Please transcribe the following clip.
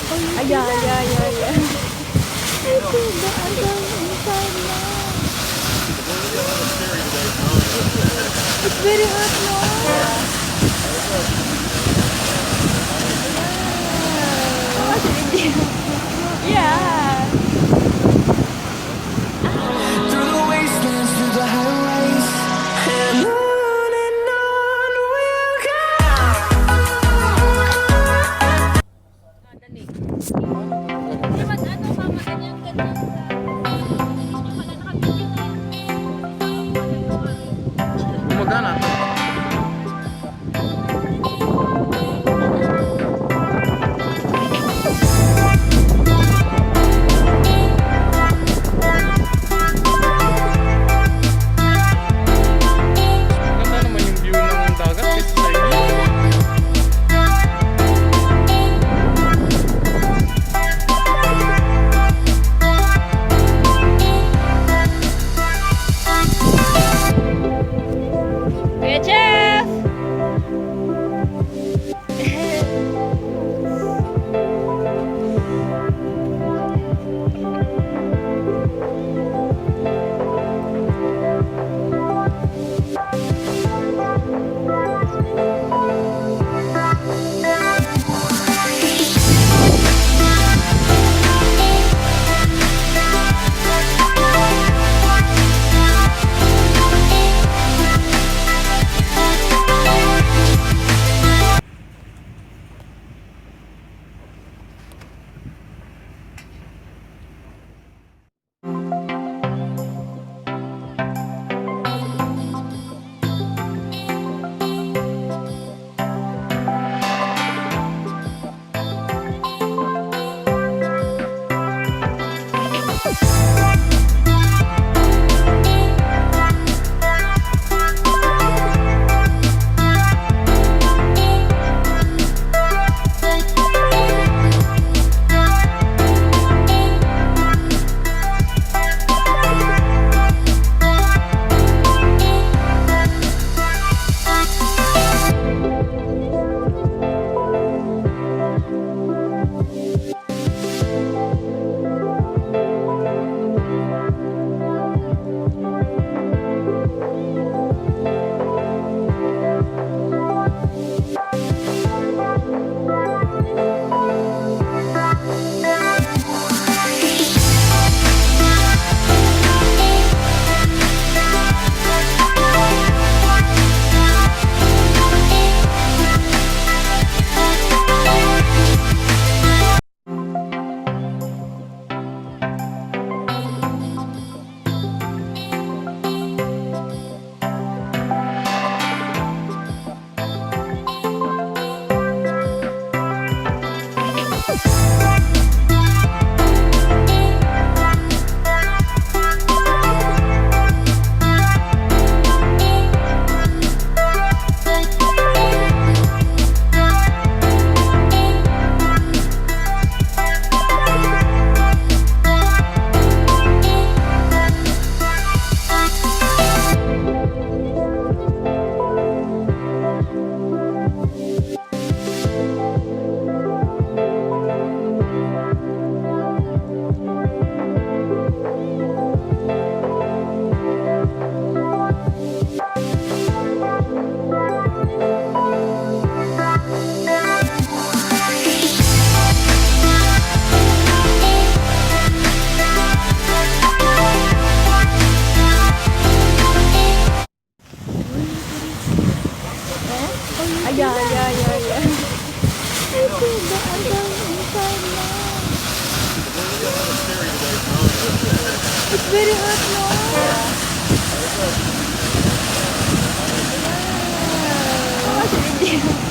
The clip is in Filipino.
Yeah, yeah, yeah, yeah. Ito, daan inside na. It's very hot, no? Yeah. Yeah. Through the wastelands, through the highways, and on we'll go. Di ba ano ka maganyan-ganyan ka? Pala nakabigyan na yan. Gumagana. Maganda naman yung view ng dagat kasi sa inyo. Kuya Jeff! Yeah, yeah, yeah, yeah. Ito, daan inside na. It's very hot, no? Yeah.